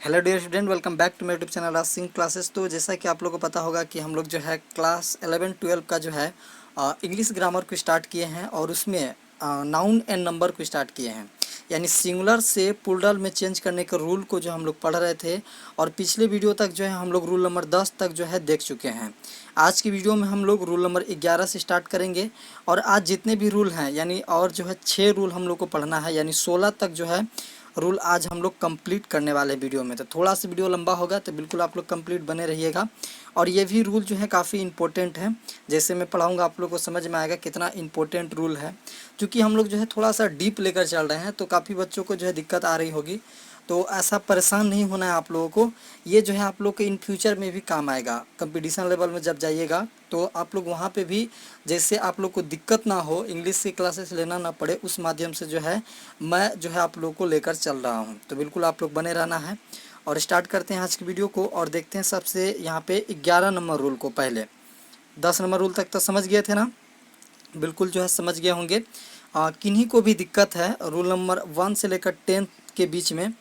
Hello dear student, welcome back to my YouTube channel आज Singh classes. तो जैसा कि आप लोगों को पता होगा कि हम लोग जो है क्लास 11-12 का जो है इंग्लिश ग्रामर को स्टार्ट किए हैं और उसमें नाउन एंड नंबर को स्टार्ट किए हैं, यानी सिंगुलर से प्लूरल में चेंज करने के रूल को जो हम लोग पढ़ रहे थे। और पिछले वीडियो तक जो है हम लोग रूल नंबर 10 तक जो है देख चुके हैं। आज की वीडियो में हम लोग रूल नंबर 11 से स्टार्ट करेंगे और आज जितने भी रूल हैं यानी और जो है 6 रूल हम लोग को पढ़ना है, यानी 16 तक जो है रूल आज हम लोग कंप्लीट करने वाले वीडियो में। तो थोड़ा सा वीडियो लंबा होगा तो बिल्कुल आप लोग कंप्लीट बने रहिएगा। और ये भी रूल जो है काफ़ी इंपॉर्टेंट है, जैसे मैं पढ़ाऊंगा आप लोग को समझ में आएगा कितना इंपॉर्टेंट रूल है। क्योंकि हम लोग जो है थोड़ा सा डीप लेकर चल रहे हैं तो काफ़ी बच्चों को जो है दिक्कत आ रही होगी, तो ऐसा परेशान नहीं होना है आप लोगों को। ये जो है आप लोग के इन फ्यूचर में भी काम आएगा। कंपटीशन लेवल में जब जाइएगा तो आप लोग वहाँ पे भी जैसे आप लोग को दिक्कत ना हो, इंग्लिश की क्लासेस लेना ना पड़े, उस माध्यम से जो है मैं जो है आप लोग को लेकर चल रहा हूँ। तो बिल्कुल आप लोग बने रहना है और स्टार्ट करते हैं आज की वीडियो को और देखते हैं सबसे यहाँ पे 11 नंबर रूल को। पहले 10 नंबर रूल तक तो समझ गए थे ना, बिल्कुल जो है समझ गए होंगे। किन्हीं को भी दिक्कत है रूल नंबर 1 से लेकर 10 के बीच में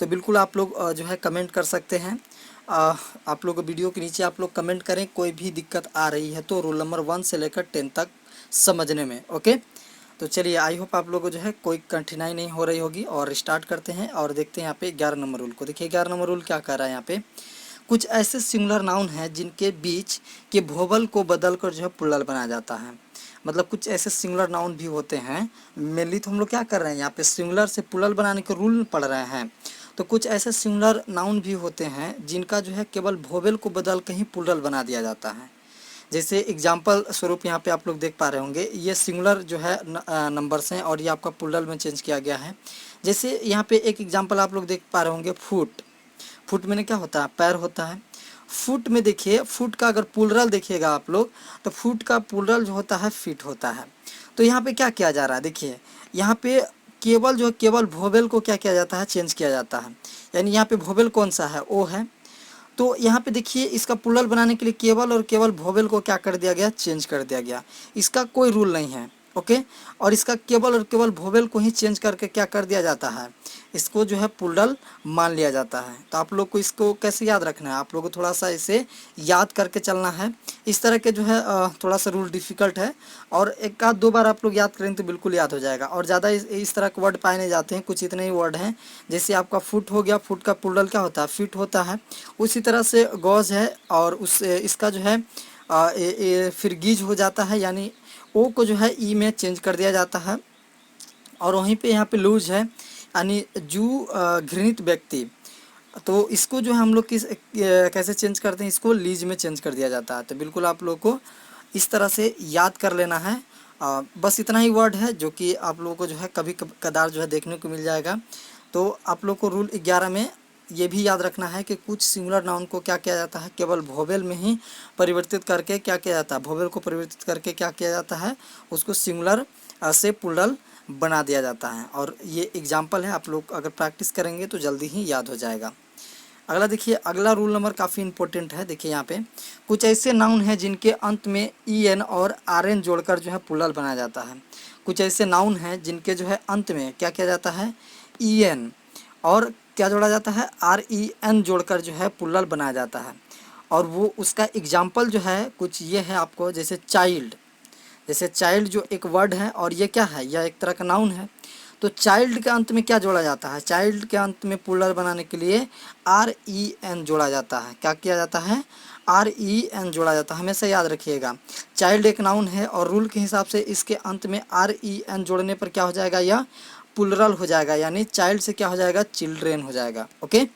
तो बिल्कुल आप लोग जो है कमेंट कर सकते हैं। आप लोग वीडियो के नीचे आप लोग कमेंट करें कोई भी दिक्कत आ रही है तो रूल नंबर 1 से लेकर 10 तक समझने में। ओके, तो चलिए आई होप आप लोगों को जो है कोई कठिनाई नहीं हो रही होगी और स्टार्ट करते हैं और देखते हैं यहाँ पे 11 नंबर रूल को। देखिए 11 नंबर रूल क्या कर रहा है यहाँ पे। कुछ ऐसे सिंगुलर नाउन हैं जिनके बीच के वोवल को बदल कर जो है प्लूरल बनाया जाता है। मतलब कुछ ऐसे सिंगुलर नाउन भी होते हैं, मेनली तो हम लोग क्या कर रहे हैं यहाँ पे सिंगुलर से प्लूरल बनाने के रूल पढ़ रहे हैं। तो कुछ ऐसे सिंगुलर नाउन भी होते हैं जिनका जो है केवल वोवेल को बदल कर ही प्लूरल बना दिया जाता है। जैसे एग्जाम्पल स्वरूप यहाँ पे आप लोग देख पा रहे होंगे, ये सिंगुलर जो है नंबर्स हैं और ये आपका प्लूरल में चेंज किया गया है। जैसे यहाँ पे एक एग्जाम्पल आप लोग देख पा रहे होंगे, फुट। फुट में क्या होता है, पैर होता है। फुट में देखिए, फुट का अगर प्लूरल देखिएगा आप लोग तो फुट का प्लूरल जो होता है फीट होता है। तो यहाँ पे क्या किया जा रहा है, देखिए यहाँ पे केवल वोवेल को क्या किया जाता है, चेंज किया जाता है। यानी यहाँ पे वोवेल कौन सा है, ओ है। तो यहाँ पे देखिए इसका प्लूरल बनाने के लिए केवल और केवल वोवेल को क्या कर दिया गया, चेंज कर दिया गया। इसका कोई रूल नहीं है। ओके, और इसका केवल और केवल वोवेल को ही चेंज करके क्या कर दिया जाता है, इसको जो है प्लूरल मान लिया जाता है। तो आप लोग को इसको कैसे याद रखना है, आप लोग को थोड़ा सा इसे याद करके चलना है। इस तरह के जो है थोड़ा सा रूल डिफ़िकल्ट है और एक आध दो बार आप लोग याद करेंगे तो बिल्कुल याद हो जाएगा। और ज़्यादा इस तरह के वर्ड पाए नहीं जाते हैं, कुछ इतने ही वर्ड हैं। जैसे आपका फुट हो गया, फुट का प्लूरल क्या होता है, फिट होता है। उसी तरह से गॉज है और उस इसका जो है फिर गीज हो जाता है, यानी ओ को जो है ई में चेंज कर दिया जाता है। और वहीं पे यहाँ पे लूज है, यानी जू घृणित व्यक्ति। तो इसको जो है हम लोग कैसे चेंज करते हैं, इसको लीज में चेंज कर दिया जाता है। तो बिल्कुल आप लोग को इस तरह से याद कर लेना है। बस इतना ही वर्ड है जो कि आप लोगों को जो है कभी कदार जो है देखने को मिल जाएगा। तो आप लोग को रूल 11 में ये भी याद रखना है कि कुछ सिंगुलर नाउन को क्या किया जाता है, केवल वोवेल में ही परिवर्तित करके क्या किया जाता है, वोवेल को परिवर्तित करके क्या किया जाता है, उसको सिंगुलर से प्लूरल बना दिया जाता है। और ये एग्जाम्पल है, आप लोग अगर प्रैक्टिस करेंगे तो जल्दी ही याद हो जाएगा। अगला देखिए, अगला रूल नंबर काफ़ी इंपॉर्टेंट है। देखिए यहाँ पे कुछ ऐसे नाउन हैं जिनके अंत में ई एन और आर एन जोड़कर जो है प्लूरल बनाया जाता है। कुछ ऐसे नाउन हैं जिनके जो है अंत में क्या किया जाता है, ई एन और क्या जोड़ा जाता है, आर ई एन जोड़कर जो है प्लूरल बनाया जाता है। और वो उसका एग्जाम्पल जो है कुछ ये है आपको, जैसे चाइल्ड। जैसे चाइल्ड जो एक वर्ड है और ये क्या है, यह एक तरह का नाउन है। तो चाइल्ड के अंत में क्या जोड़ा जाता है, चाइल्ड के अंत में प्लूरल बनाने के लिए आर ई एन जोड़ा जाता है। क्या किया जाता है, आर ई एन जोड़ा जाता है। हमेशा याद रखिएगा, चाइल्ड एक नाउन है और रूल के हिसाब से इसके अंत में आर ई एन जोड़ने पर क्या हो जाएगा, यह प्लूरल हो जाएगा, यानी चाइल्ड से क्या हो जाएगा, चिल्ड्रेन हो जाएगा। ओके,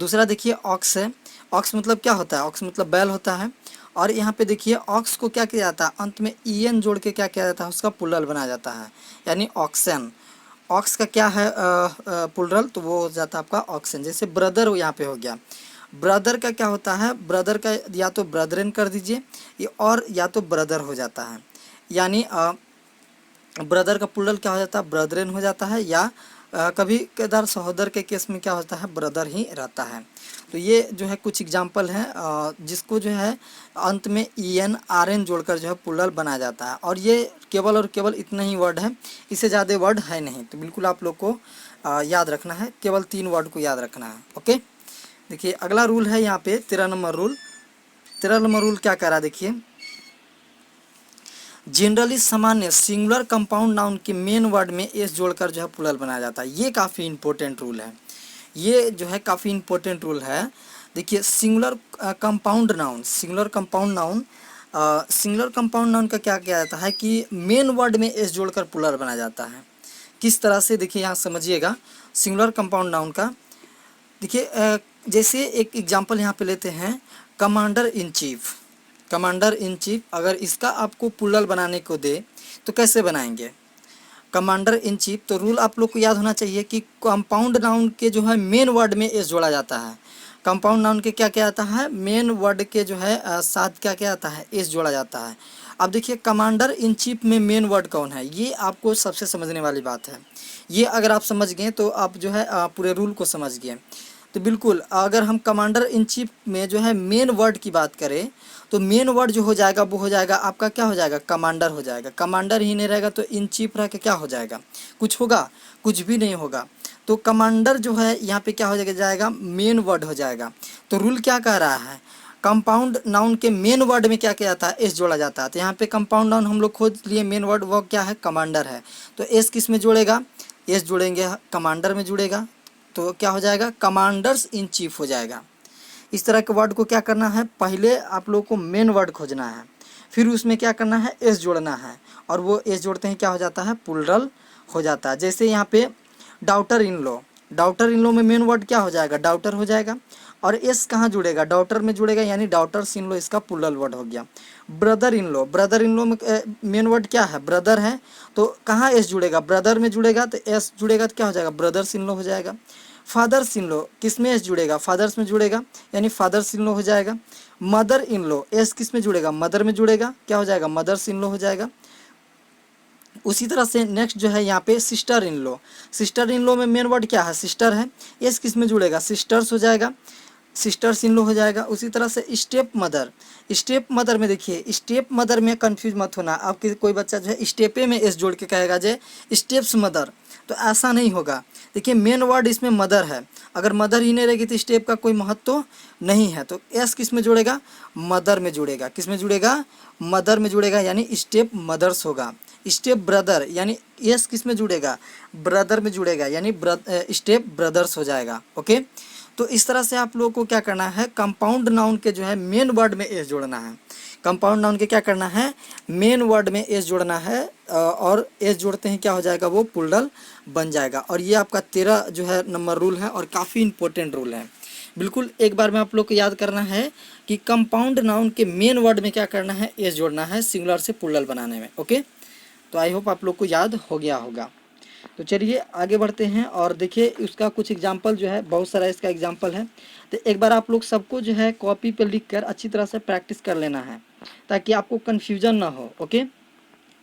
दूसरा देखिए ऑक्स है। ऑक्स मतलब क्या होता है, ऑक्स मतलब बैल होता है। और यहाँ पे देखिए ऑक्स को क्या किया जाता है, अंत में ई एन जोड़ के क्या किया जाता है, उसका प्लूरल बनाया जाता है, यानी ऑक्सन। ऑक्स का क्या है प्लूरल, तो वो हो जाता है आपका ऑक्सन। जैसे ब्रदर यहाँ पे हो गया, ब्रदर का क्या होता है, ब्रदर का या तो ब्रदरन कर दीजिए और या तो ब्रदर हो जाता है। यानी ब्रदर का प्लूरल क्या हो जाता है, ब्रदरन हो जाता है, या कभी कदार सहोदर के केस में क्या होता है, ब्रदर ही रहता है। तो ये जो है कुछ एग्जाम्पल हैं जिसको जो है अंत में ई एन आर एन जोड़कर जो है प्लूरल बनाया जाता है। और ये केवल और केवल इतना ही वर्ड है, इससे ज़्यादा वर्ड है नहीं। तो बिल्कुल आप लोग को याद रखना है, केवल 3 वर्ड को याद रखना है। ओके, देखिए अगला रूल है यहाँ पे 13 नंबर रूल। 13 नंबर रूल क्या कह रहा है, देखिए जनरली सामान्य सिंगुलर कंपाउंड नाउन के मेन वर्ड में एस जोड़कर जो है प्लूरल बनाया जाता है। ये काफ़ी इंपॉर्टेंट रूल है, ये जो है काफ़ी इंपॉर्टेंट रूल है। देखिए singular compound noun, singular compound noun, singular compound noun का क्या किया जाता है कि मेन वर्ड में एस जोड़कर प्लूरल बनाया जाता है। किस तरह से, देखिए यहाँ समझिएगा सिंगुलर कंपाउंड नाउन का। देखिए जैसे एक एग्जांपल यहाँ पे लेते हैं, commander in chief. Commander in chief, अगर इसका आपको प्लूरल बनाने को दे तो कैसे बनाएंगे, कमांडर इन चीफ। तो रूल आप लोग को याद होना चाहिए कि कंपाउंड नाउन के जो है मेन वर्ड में एस जोड़ा जाता है। कंपाउंड नाउन के क्या क्या आता है, मेन वर्ड के जो है साथ क्या क्या आता है, एस जोड़ा जाता है। अब देखिए कमांडर इन चीफ में मेन वर्ड कौन है, ये आपको सबसे समझने वाली बात है। ये अगर आप समझ गए तो आप जो है पूरे रूल को समझ गए। तो बिल्कुल अगर हम कमांडर इन चीफ में जो है मेन वर्ड की बात करें तो मेन वर्ड जो हो जाएगा वो हो जाएगा आपका क्या हो जाएगा, कमांडर हो जाएगा। कमांडर ही नहीं रहेगा तो इन चीफ रह के क्या हो जाएगा, कुछ होगा, कुछ भी नहीं होगा। तो कमांडर जो है यहाँ पे क्या हो जाएगा, मेन वर्ड हो जाएगा। तो रूल क्या कह रहा है, कंपाउंड नाउन के मेन वर्ड में क्या किया जाता है, एस जोड़ा जाता है। तो यहाँ पे कंपाउंड नाउन हम लोग खोज लिए, मेन वर्ड वो क्या है, कमांडर है। तो एस किस में जुड़ेगा, एस जुड़ेंगे कमांडर में जुड़ेगा, तो क्या हो जाएगा, कमांडर्स इन चीफ हो जाएगा। इस तरह के वर्ड को क्या करना है, पहले आप लोगों को मेन वर्ड खोजना है, फिर उसमें क्या करना है, एस जोड़ना है, और वो एस जोड़ते हैं क्या हो जाता है, प्लूरल हो जाता है। जैसे यहाँ पे daughter in law, daughter in law में मेन वर्ड क्या हो जाएगा, डॉटर हो जाएगा, और एस कहाँ जुड़ेगा, डॉटर में जुड़ेगा, यानी डॉटर्स इन लॉ इसका प्लूरल वर्ड हो गया। Brother in law, brother in law में मेन वर्ड क्या है, ब्रदर है, तो कहाँ एस जुड़ेगा, ब्रदर में जुड़ेगा, तो एस जुड़ेगा तो क्या हो जाएगा, ब्रदर्स इन लॉ हो जाएगा। फादर्स इन लॉ किस में एस जुड़ेगा, फादर्स में जुड़ेगा, यानी फादर्स इन लॉ हो जाएगा। मदर इन लॉ एस किस में जुड़ेगा, मदर में जुड़ेगा, क्या हो जाएगा, मदर्स इन लॉ हो जाएगा। उसी तरह से नेक्स्ट जो है यहाँ पे sister in law, sister in law में मेन वर्ड क्या है, सिस्टर है, एस किस में जुड़ेगा, सिस्टर्स हो जाएगा, सिस्टर्स इन लॉ हो जाएगा। उसी तरह से स्टेप मदर, स्टेप मदर में देखिए, स्टेप मदर में कंफ्यूज मत होना, आपके कोई बच्चा जो है स्टेपे में एस जोड़ के कहेगा जे स्टेप्स मदर, तो ऐसा नहीं होगा। देखिए मेन वर्ड इसमें मदर है, अगर मदर ही नहीं रहेगी तो स्टेप का कोई महत्व तो नहीं है। तो एस किस में जुड़ेगा, मदर में जुड़ेगा, किस में जुड़ेगा, मदर में जुड़ेगा, यानी स्टेप मदर्स होगा। स्टेप ब्रदर, यानी एस किस में जुड़ेगा, ब्रदर में जुड़ेगा, यानी स्टेप ब्रदर्स हो जाएगा। ओके, तो इस तरह से आप लोगों को क्या करना है, कंपाउंड नाउन के जो है मेन वर्ड में एस जोड़ना है। कंपाउंड नाउन के क्या करना है, मेन वर्ड में एस जोड़ना है, और एस जोड़ते हैं क्या हो जाएगा, वो प्लूरल बन जाएगा। और ये आपका 13 जो है नंबर रूल है, और काफ़ी इंपॉर्टेंट रूल है। बिल्कुल एक बार में आप लोग को याद करना है कि कंपाउंड नाउन के मेन वर्ड में क्या करना है, एस जोड़ना है सिंगुलर से प्लूरल बनाने में। ओके, तो आई होप आप लोग को याद हो गया होगा। तो चलिए आगे बढ़ते हैं, और देखिए उसका कुछ एग्जाम्पल जो है, बहुत सारा इसका एग्जाम्पल है। तो एक बार आप लोग सबको जो है कॉपी पे लिख कर अच्छी तरह से प्रैक्टिस कर लेना है, ताकि आपको कन्फ्यूजन ना हो। ओके,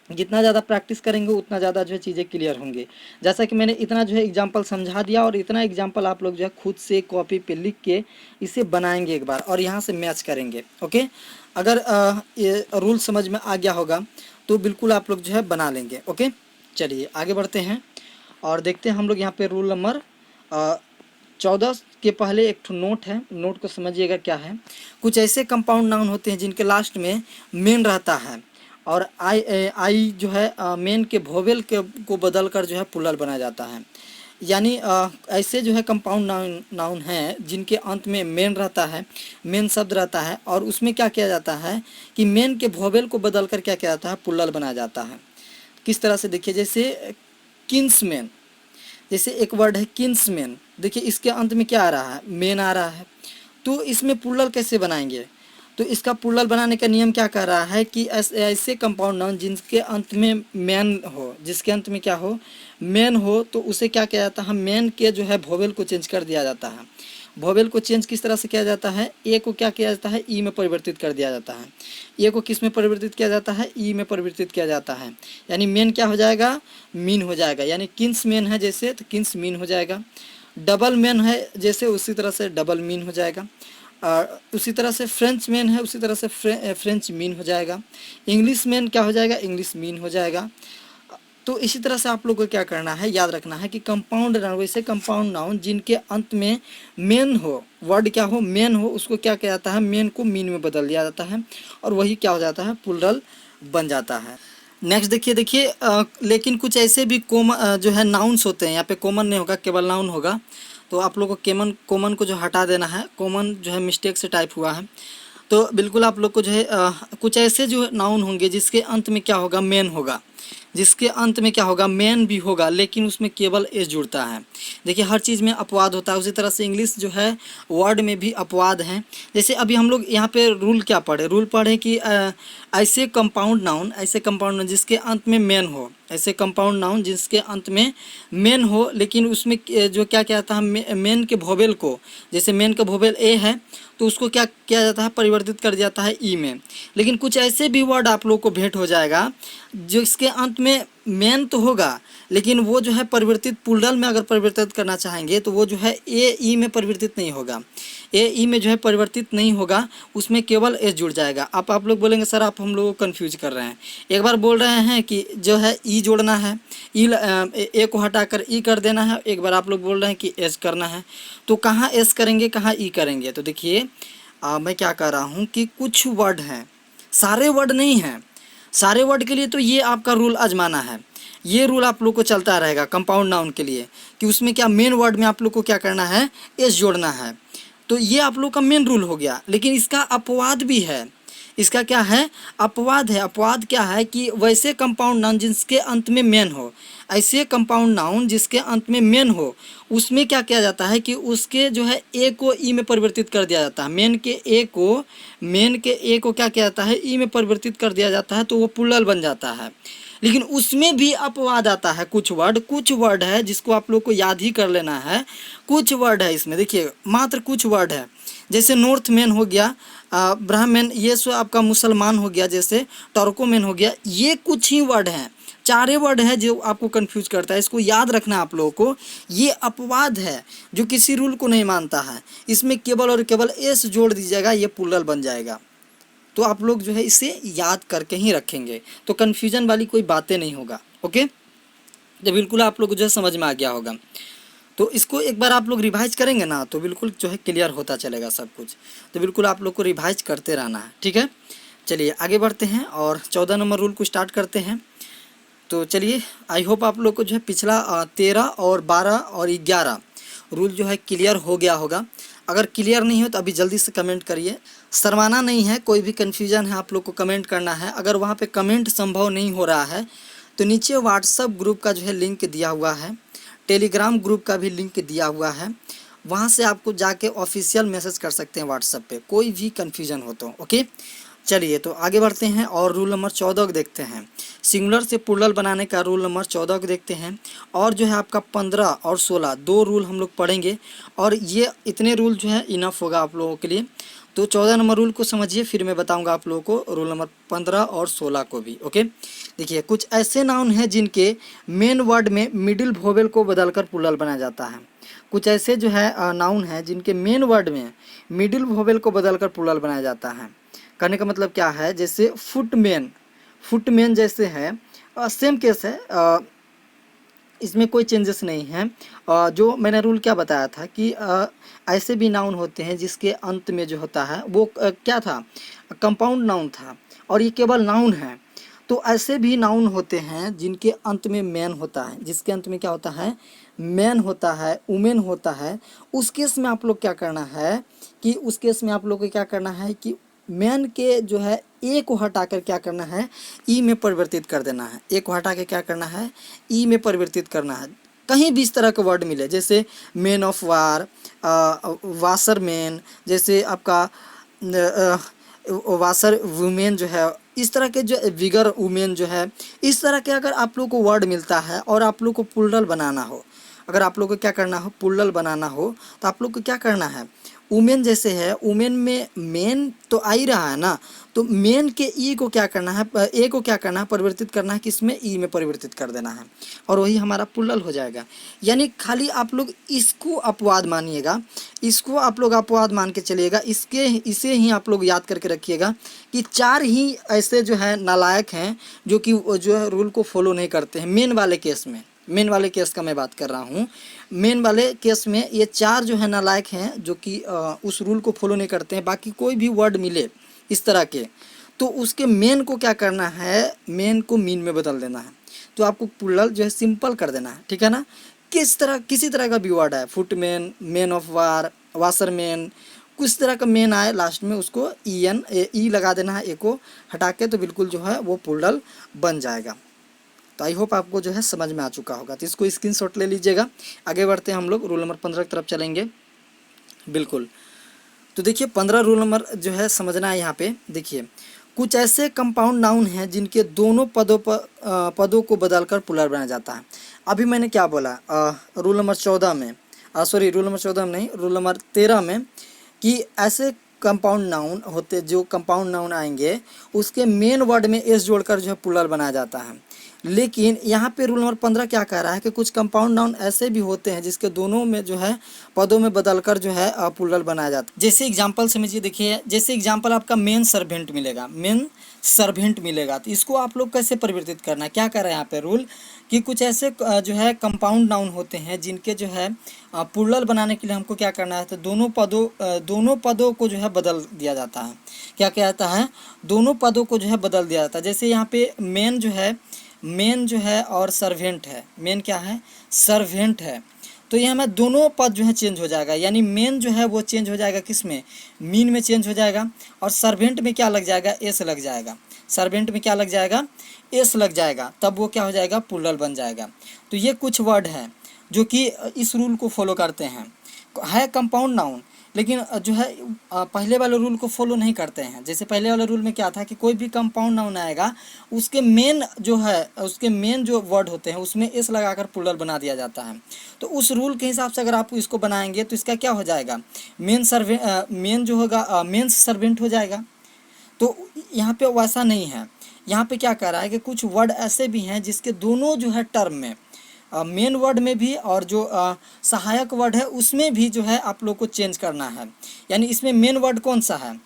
जितना ज़्यादा प्रैक्टिस करेंगे उतना ज़्यादा जो है चीज़ें क्लियर होंगे। जैसा कि मैंने इतना जो है एग्जाम्पल समझा दिया, और इतना एग्जाम्पल आप लोग जो है खुद से कॉपी पे लिख के इसे बनाएंगे एक बार, और यहाँ से मैच करेंगे। ओके, अगर ये रूल समझ में आ गया होगा तो बिल्कुल आप लोग जो है बना लेंगे। ओके, चलिए आगे बढ़ते हैं और देखते हैं हम लोग यहाँ पे रूल नंबर 14 के पहले एक नोट है, नोट को समझिएगा क्या है। कुछ ऐसे कंपाउंड नाउन होते हैं जिनके लास्ट में मेन रहता है, और आई जो है मेन के वोवेल के को बदल कर जो है प्लूरल बनाया जाता है। यानी ऐसे जो है कंपाउंड नाउन हैं जिनके अंत में मेन रहता है, मेन शब्द रहता है, और उसमें क्या किया जाता है कि मेन के वोवेल को बदल कर क्या किया जाता है, प्लूरल बनाया जाता है। किस तरह से, देखिए जैसे किन्समैन, जैसे एक वर्ड है किन्समैन, देखिए इसके अंत में क्या आ रहा है, मेन आ रहा है, तो इसमें प्लूरल कैसे बनाएंगे। तो इसका प्लूरल बनाने का नियम क्या कह रहा है कि ऐसे कंपाउंड नाउन जिनके अंत में मैन हो, जिसके अंत में क्या हो, मैन हो, तो उसे क्या किया जाता है, मैन के जो है वोवेल को चेंज कर दिया जाता है। वोवेल को चेंज किस तरह से किया जाता है, ए को क्या किया जाता है, ई में परिवर्तित कर दिया जाता है। ए को किस में परिवर्तित किया जाता है, ई में परिवर्तित किया जाता है, यानी मेन क्या हो जाएगा, मीन हो जाएगा। यानी किन्स मैन है जैसे, तो किन्स मीन हो जाएगा। डबल मैन है जैसे, उसी तरह से डबल मीन हो जाएगा। उसी तरह से फ्रेंच मैन है, उसी तरह से फ्रेंच मीन हो जाएगा। इंग्लिश मैन क्या हो जाएगा, इंग्लिश मीन हो जाएगा। तो इसी तरह से आप लोग को क्या करना है, याद रखना है कि कंपाउंड नाउन, वैसे कंपाउंड नाउन जिनके अंत में मेन हो, वर्ड क्या हो, मेन हो, उसको क्या किया जाता है, मेन को मीन में बदल दिया जाता है और वही क्या हो जाता है, प्लूरल बन जाता है। नेक्स्ट देखिए देखिए लेकिन कुछ ऐसे भी जो है नाउन्स होते हैं, यहाँ पे कॉमन नहीं होगा, केवल नाउन होगा। तो आप लोग को कॉमन को जो हटा देना है, कॉमन जो है मिस्टेक से टाइप हुआ है। तो बिल्कुल आप लोग को जो है कुछ ऐसे जो नाउन होंगे जिसके अंत में क्या होगा, मेन होगा, जिसके अंत में क्या होगा, मेन भी होगा, लेकिन उसमें केवल एस जुड़ता है। देखिए हर चीज़ में अपवाद होता है, उसी तरह से इंग्लिश जो है वर्ड में भी अपवाद हैं। जैसे अभी हम लोग यहाँ पे रूल क्या पढ़े, रूल पढ़े कि ऐसे कंपाउंड नाउन जिसके अंत में मेन हो, ऐसे कंपाउंड नाउन जिसके अंत में मेन हो, लेकिन उसमें जो क्या क्या आता है, मेन के वोवेल को, जैसे मेन का वोवेल ए है तो उसको क्या किया जाता है, परिवर्तित कर दिया जाता है ई में। लेकिन कुछ ऐसे भी वर्ड आप लोग को भेंट हो जाएगा जो इसके अंत में मेन तो होगा, लेकिन वो जो है परिवर्तित प्लूरल में अगर परिवर्तित करना चाहेंगे तो वो जो है ए ई में परिवर्तित नहीं होगा, ए ई में जो है परिवर्तित नहीं होगा, उसमें केवल एस जुड़ जाएगा। आप लोग बोलेंगे सर आप हम लोगों को कन्फ्यूज कर रहे हैं। एक बार बोल रहे हैं कि जो है ई जोड़ना है, ई ए को हटाकर ई कर देना है, एक बार आप लोग बोल रहे हैं कि एस करना है। तो कहाँ एस करेंगे, कहाँ ई करेंगे? तो देखिए मैं क्या कह रहा हूँ कि कुछ वर्ड हैं, सारे वर्ड नहीं हैं, सारे वर्ड के लिए तो ये आपका रूल आजमाना है, ये रूल आप लोग को चलता रहेगा कंपाउंड नाउन के लिए कि उसमें क्या मेन वर्ड में आप लोग को क्या करना है, एस जोड़ना है। तो ये आप लोग का मेन रूल हो गया। लेकिन इसका अपवाद भी है, इसका क्या है, अपवाद है। अपवाद क्या है कि वैसे कंपाउंड नाउन जिसके अंत में मेन हो, ऐसे कंपाउंड नाउन जिसके अंत में मेन हो, उसमें क्या किया जाता है कि उसके जो है ए को ई में परिवर्तित कर दिया जाता है। मेन के ए को क्या किया जाता है, ई में परिवर्तित कर दिया जाता है, तो वो प्लूरल बन जाता है। लेकिन उसमें भी अपवाद आता है, कुछ वर्ड है जिसको आप लोग को याद ही कर लेना है। कुछ वर्ड है इसमें, देखिए मात्र कुछ वर्ड है, जैसे नॉर्थ मैन हो गया, ब्राह्मण, ये सो आपका मुसलमान हो गया, जैसे टर्कोमैन हो गया, ये कुछ ही वर्ड हैं, चारे वर्ड है जो आपको कंफ्यूज करता है। इसको याद रखना आप लोगों को, ये अपवाद है जो किसी रूल को नहीं मानता है, इसमें केवल और केवल एस जोड़ दीजिएगा, ये प्लूरल बन जाएगा। तो आप लोग जो है इसे याद करके ही रखेंगे, तो कन्फ्यूजन वाली कोई बातें नहीं होगा। ओके, तो बिल्कुल आप लोग को जो है समझ में आ गया होगा। तो इसको एक बार आप लोग रिवाइज करेंगे ना तो बिल्कुल जो है क्लियर होता चलेगा सब कुछ। तो बिल्कुल आप लोग को रिवाइज करते रहना है, ठीक है। चलिए आगे बढ़ते हैं और 14 नंबर रूल को स्टार्ट करते हैं। तो चलिए, आई होप आप लोग को जो है पिछला 13 और 12 और 11 रूल जो है क्लियर हो गया होगा। अगर क्लियर नहीं हो तो अभी जल्दी से कमेंट करिए, शर्माना नहीं है, कोई भी कन्फ्यूजन है आप लोग को कमेंट करना है। अगर वहाँ पे कमेंट संभव नहीं हो रहा है तो नीचे व्हाट्सअप ग्रुप का जो है लिंक दिया हुआ है, टेलीग्राम ग्रुप का भी लिंक दिया हुआ है, वहाँ से आपको जाके ऑफिशियल मैसेज कर सकते हैं व्हाट्सएप पे, कोई भी कन्फ्यूजन हो तो। ओके, चलिए तो आगे बढ़ते हैं और रूल नंबर 14 को देखते हैं। सिंगुलर से प्लूरल बनाने का रूल नंबर 14 को देखते हैं। और जो है आपका 15 और 16 दो रूल हम लोग पढ़ेंगे, और ये इतने रूल जो है इनफ होगा आप लोगों के लिए। तो 14 नंबर रूल को समझिए, फिर मैं बताऊंगा आप लोगों को रूल नंबर 15 और 16 को भी। ओके, देखिए कुछ ऐसे नाउन हैं जिनके मेन वर्ड में मिडिल वोवेल को बदलकर प्लूरल बनाया जाता है। कुछ ऐसे जो है नाउन हैं जिनके मेन वर्ड में मिडिल वोवेल को बदलकर प्लूरल बनाया जाता है। कहने का मतलब क्या है, जैसे फुटमैन जैसे है, सेम केस है, इसमें कोई चेंजेस नहीं है। जो मैंने रूल क्या बताया था कि ऐसे भी नाउन होते हैं जिसके अंत में जो होता है वो क्या था, कंपाउंड नाउन था, और ये केवल नाउन है। तो ऐसे भी नाउन होते हैं जिनके अंत में मैन होता है, जिसके अंत में क्या होता है, मैन होता है, वुमेन होता है। उस केस में आप लोग क्या करना है कि उस केस में आप लोग को क्या करना है कि मैन के जो है ए को हटाकर क्या करना है, ई में परिवर्तित कर देना है। ए को हटा के क्या करना है, ई में परिवर्तित करना है। कहीं भी इस तरह के वर्ड मिले, जैसे मैन ऑफ वार, वाशरमैन, जैसे आपका वाशर वुमेन जो है, इस तरह के जो विगर वुमेन जो है, इस तरह के अगर आप लोग को वर्ड मिलता है और आप लोग को प्लूरल बनाना हो, अगर आप लोग को क्या करना हो, प्लूरल बनाना हो, तो आप लोग को क्या करना है, वुमेन जैसे है, वुमेन में मेन तो आ ही रहा है ना, तो मेन के ई को क्या करना है, ए को क्या करना है, परिवर्तित करना है किसमें, ई में परिवर्तित कर देना है, और वही हमारा प्लूरल हो जाएगा। यानी खाली आप लोग इसको अपवाद मानिएगा, इसको आप लोग अपवाद मान के चलिएगा, इसे ही आप लोग याद करके रखिएगा कि 4 ही ऐसे जो है नालायक हैं जो कि जो है रूल को फॉलो नहीं करते हैं मेन वाले केस में। मेन वाले केस का मैं बात कर रहा हूँ। मेन वाले केस में ये 4 जो है नालायक हैं जो कि उस रूल को फॉलो नहीं करते हैं। बाकी कोई भी वर्ड मिले इस तरह के, तो उसके मेन को क्या करना है, मेन को मीन में बदल देना है। तो आपको प्लूरल जो है सिंपल कर देना है, ठीक है ना। किसी तरह का भी वर्ड है, footman, man of war, washerman, कुछ तरह का मेन आए लास्ट में उसको ई लगा देना है, ए को हटा के, तो बिल्कुल जो है वो प्लूरल बन जाएगा। तो आई होप आपको जो है समझ में आ चुका होगा। तो इसको स्क्रीनशॉट ले लीजिएगा। आगे बढ़ते हैं हम लोग रूल नंबर 15 की तरफ चलेंगे। बिल्कुल, तो देखिए 15 रूल नंबर जो है समझना है। यहाँ पे देखिए कुछ ऐसे कंपाउंड नाउन हैं जिनके दोनों पदों को बदलकर प्लूरल बनाया जाता है। अभी मैंने क्या बोला रूल नंबर 14 में, सॉरी रूल नंबर 14 में नहीं, रूल नंबर 13 में, कि ऐसे कंपाउंड नाउन होते, जो कंपाउंड नाउन आएंगे उसके मेन वर्ड में एस जोड़कर जो है प्लूरल बनाया जाता है। लेकिन यहाँ पे रूल नंबर 15 क्या कह रहा है कि कुछ कंपाउंड नाउन ऐसे भी होते हैं जिसके दोनों में जो है पदों में बदलकर जो है प्लूरल बनाया जाता है। जैसे एग्जांपल समझिए, देखिए जैसे एग्जांपल आपका मेन सर्वेंट मिलेगा, मेन सर्वेंट मिलेगा, तो इसको आप लोग कैसे परिवर्तित करना है, क्या कर रहे हैं यहाँ पे रूल कि कुछ ऐसे जो है कंपाउंड नाउन होते हैं जिनके जो है प्लूरल बनाने के लिए हमको क्या करना है, तो दोनों पदों को जो है बदल दिया जाता है। क्या कहता है, दोनों पदों को जो है बदल दिया जाता है। जैसे यहाँ पे मेन जो है और सर्वेंट है, मेन क्या है, सर्वेंट है, तो यहाँ में दोनों पद जो है चेंज हो जाएगा। यानी मेन जो है वो चेंज हो जाएगा किस में, मीन में चेंज हो जाएगा, और सर्वेंट में क्या लग जाएगा, एस लग जाएगा। सर्वेंट में क्या लग जाएगा, एस लग जाएगा, तब वो क्या हो जाएगा, प्लूरल बन जाएगा। तो ये कुछ वर्ड हैं जो कि इस रूल को फॉलो करते हैं, है कंपाउंड नाउन, लेकिन जो है पहले वाले रूल को फॉलो नहीं करते हैं। जैसे पहले वाले रूल में क्या था कि कोई भी कंपाउंड नाउन आएगा उसके मेन जो वर्ड होते हैं उसमें एस लगाकर प्लूरल बना दिया जाता है। तो उस रूल के हिसाब से अगर आप इसको बनाएंगे तो इसका क्या हो जाएगा, मेन जो होगा मेंस सर्वेंट हो जाएगा। तो यहाँ पे वैसा नहीं है। यहाँ पे क्या कह रहा है कि कुछ वर्ड ऐसे भी हैं जिसके दोनों जो है टर्म में, मेन वर्ड में भी और जो सहायक वर्ड है उसमें भी जो है आप लोग को चेंज करना है। यानी इसमें मेन वर्ड कौन सा है,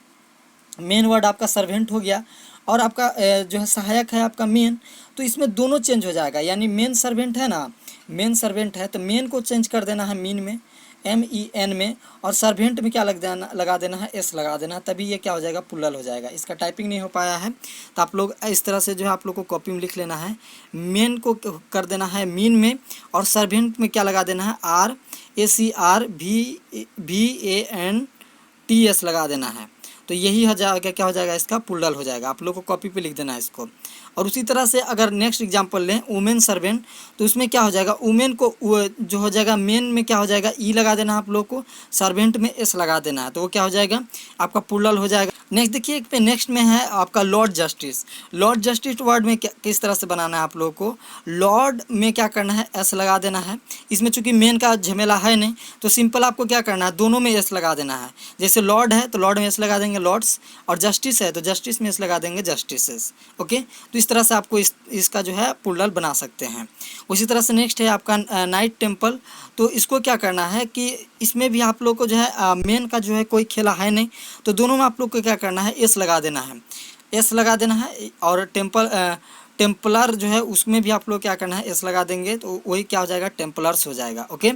मेन वर्ड आपका सर्वेंट हो गया, और आपका जो है सहायक है आपका मेन, तो इसमें दोनों चेंज हो जाएगा। यानी मेन सर्वेंट है ना, मेन सर्वेंट है तो मेन को चेंज कर देना है मीन में, MEN में, और सर्वेंट में क्या लगा देना है, एस लगा देना है, तभी ये क्या हो जाएगा, प्लूरल हो जाएगा। इसका टाइपिंग नहीं हो पाया है तो आप लोग इस तरह से जो है आप लोग को कॉपी में लिख लेना है। मेन को कर देना है मीन में, और सर्वेंट में क्या लगा देना है, RACRVANTS लगा देना है। तो यही हो जाएगा, क्या हो जाएगा, इसका प्लूरल हो जाएगा। आप लोग को कॉपी पे लिख देना है इसको। और उसी तरह से अगर नेक्स्ट एग्जांपल लें वुमेन सर्वेंट, तो उसमें क्या हो जाएगा, वुमेन को जो हो जाएगा मेन में क्या हो जाएगा, ई लगा देना है आप लोग को, सर्वेंट में एस लगा देना है, तो वो क्या हो जाएगा, आपका प्लूरल हो जाएगा। नेक्स्ट देखिए पे नेक्स्ट में है आपका Lord justice. Lord justice word में किस तरह से बनाना है आप लोग को, लॉर्ड में क्या करना है, एस लगा देना है। इसमें चूंकि मेन का झमेला है नहीं तो सिंपल आपको क्या करना है, दोनों में एस लगा देना है। जैसे लॉर्ड है तो लॉर्ड में एस लगा देंगे लॉर्ड्स, और जस्टिस है तो जस्टिस में एस लगा देंगे जस्टिसेस। ओके, तो इस तरह से आपको इसका जो है प्लूरल बना सकते हैं। उसी तरह से नेक्स्ट है आपका नाइट टेम्पल। तो इसको क्या करना है कि इसमें भी आप लोग को जो है मेन का जो है कोई खेला है नहीं, तो दोनों में आप लोग को क्या करना है, एस लगा देना है, एस लगा देना है। और टेम्पलर जो है उसमें भी आप लोग क्या करना है, एस लगा देंगे, तो वही क्या हो जाएगा, टेम्पलर्स हो जाएगा। ओके,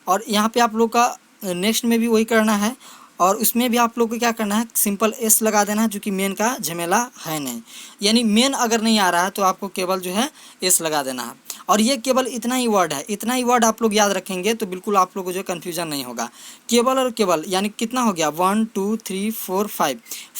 और यहाँ पे आप लोग का नेक्स्ट में भी वही करना है, और उसमें भी आप लोग को क्या करना है, सिंपल एस लगा देना है, जो कि मेन का झमेला है नहीं। यानी मेन अगर नहीं आ रहा है तो आपको केवल जो है एस लगा देना है। और ये केवल इतना ही वर्ड है, इतना ही वर्ड आप लोग याद रखेंगे तो बिल्कुल आप लोग को जो है कन्फ्यूजन नहीं होगा। केवल और केवल, यानी कितना हो गया, 1 2 3 4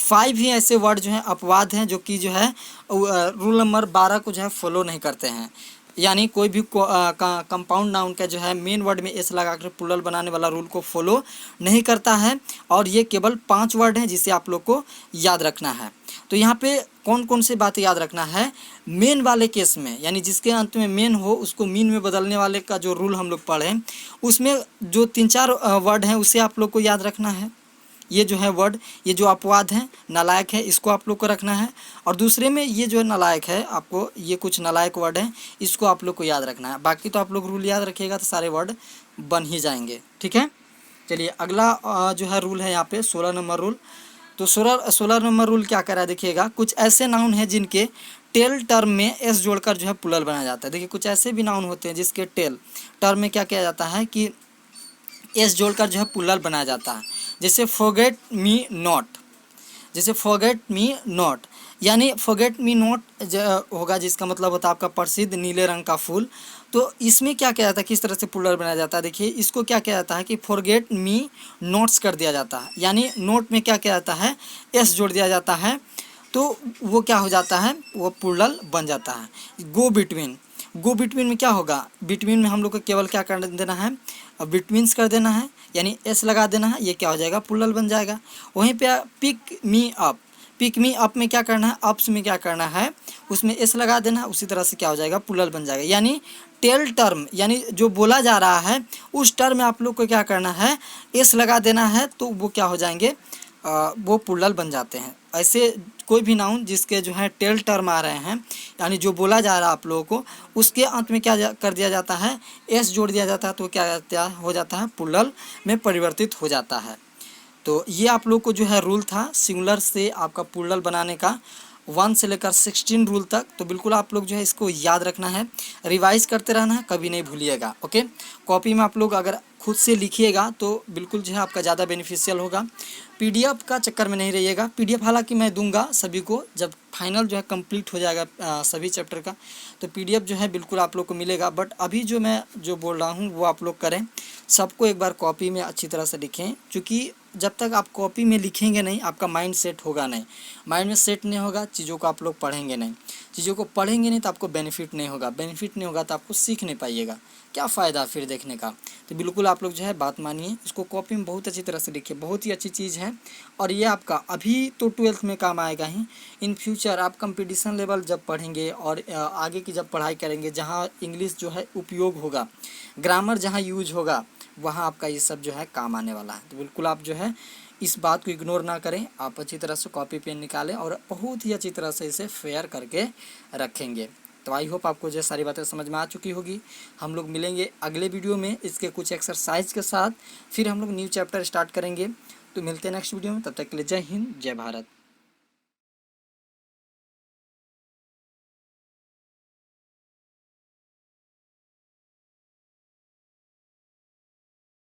5 ही ऐसे वर्ड जो हैं अपवाद हैं जो कि जो है रूल नंबर 12 को जो है फॉलो नहीं करते हैं। यानी कोई भी कंपाउंड नाउन का जो है मेन वर्ड में एस लगाकर प्लूरल बनाने वाला रूल को फॉलो नहीं करता है। और ये केवल 5 वर्ड हैं जिसे आप लोग को याद रखना है। तो यहाँ पे कौन कौन से बातें याद रखना है, मेन वाले केस में यानी जिसके अंत में मेन हो उसको मीन में बदलने वाले का जो रूल हम लोग पढ़े, उसमें जो 3-4 वर्ड हैं उसे आप लोग को याद रखना है। ये जो है वर्ड, ये जो अपवाद है, नालायक है, इसको आप लोग को रखना है। और दूसरे में ये जो नालायक है, आपको ये कुछ नालायक वर्ड है, इसको आप लोग को याद रखना है। बाकी तो आप लोग रूल याद रखिएगा तो सारे वर्ड बन ही जाएंगे, ठीक है। चलिए अगला जो है रूल है यहाँ पे 16 नंबर रूल। तो 16 नंबर रूल क्या करा है देखिएगा, कुछ ऐसे नाउन हैं जिनके टेल टर्म में एस जोड़कर जो है प्लूरल बनाया जाता है। देखिए कुछ ऐसे भी नाउन होते हैं जिसके टेल टर्म में क्या किया जाता है कि एस जोड़कर जो है प्लूरल बनाया जाता है। जैसे फॉरगेट मी नॉट, जैसे फॉरगेट मी नॉट, यानी फॉरगेट मी नॉट होगा जिसका मतलब होता है आपका प्रसिद्ध नीले रंग का फूल। तो इसमें क्या किया जाता है, किस तरह से प्लूरल बनाया जाता है, देखिए इसको क्या किया जाता है कि फॉरगेट मी नोट्स कर दिया जाता है, यानी नोट में क्या किया जाता है, एस जोड़ दिया जाता है, तो वो क्या हो जाता है, वो प्लूरल बन जाता है। गो बिटवीन, गो बिटवीन में क्या होगा, बिटवीन में हम लोग को केवल क्या कर देना है, बिटवीन्स कर देना है, यानी एस लगा देना है, ये क्या हो जाएगा, प्लूरल बन जाएगा। वहीं पे pick me up, pick me up में क्या करना है, अप्स में क्या करना है, उसमें एस लगा देना है, उसी तरह से क्या हो जाएगा, प्लूरल बन जाएगा। यानी टेल टर्म यानी जो बोला जा रहा है उस टर्म में आप लोग को क्या करना है, एस लगा देना है, तो वो क्या हो जाएंगे, वो प्लूरल बन जाते हैं। ऐसे कोई भी नाउन जिसके जो है टेल टर्म आ रहे हैं, यानी जो बोला जा रहा है आप लोगों को, उसके अंत में क्या कर दिया जाता है, एस जोड़ दिया जाता है, तो क्या हो जाता है, प्लूरल में परिवर्तित हो जाता है। तो ये आप लोग को जो है रूल था सिंगुलर से आपका प्लूरल बनाने का, 1 से लेकर 16 रूल तक। तो बिल्कुल आप लोग जो है इसको याद रखना है, रिवाइज करते रहना है, कभी नहीं भूलिएगा। ओके, कॉपी में आप लोग अगर खुद से लिखिएगा तो बिल्कुल जो है आपका ज़्यादा बेनिफिशियल होगा। पीडीएफ का चक्कर में नहीं रहिएगा। पीडीएफ हालांकि मैं दूंगा सभी को, जब फाइनल जो है कंप्लीट हो जाएगा सभी चैप्टर का, तो पीडीएफ जो है बिल्कुल आप लोग को मिलेगा। बट अभी जो मैं जो बोल रहा हूँ वो आप लोग करें, सबको एक बार कॉपी में अच्छी तरह से लिखें, क्योंकि जब तक आप कॉपी में लिखेंगे नहीं आपका माइंड सेट होगा नहीं, माइंड में सेट नहीं होगा, चीज़ों को आप लोग पढ़ेंगे नहीं, चीज़ों को पढ़ेंगे नहीं तो आपको बेनिफिट नहीं होगा, बेनिफिट नहीं होगा तो आपको सीख नहीं पाइएगा, क्या फ़ायदा फिर देखने का। तो बिल्कुल आप लोग जो है बात मानिए, इसको कॉपी में बहुत अच्छी तरह से लिखिए, बहुत ही अच्छी चीज़ है। और ये आपका अभी तो 12th में काम आएगा ही, इन फ्यूचर आप कंपटीशन लेवल जब पढ़ेंगे और आगे की जब पढ़ाई करेंगे, जहाँ इंग्लिश जो है उपयोग होगा, ग्रामर जहाँ यूज होगा, वहाँ आपका ये सब जो है काम आने वाला है। तो बिल्कुल आप जो है इस बात को इग्नोर ना करें, आप अच्छी तरह से कॉपी पेन निकालें और बहुत ही अच्छी तरह से इसे फेयर करके रखेंगे। तो आई होप आपको जो सारी बातें समझ में आ चुकी होगी। हम लोग मिलेंगे अगले वीडियो में इसके कुछ एक्सरसाइज के साथ, फिर हम लोग न्यू चैप्टर स्टार्ट करेंगे। तो मिलते हैं नेक्स्ट वीडियो में, तब तक के लिए जय हिंद जय भारत।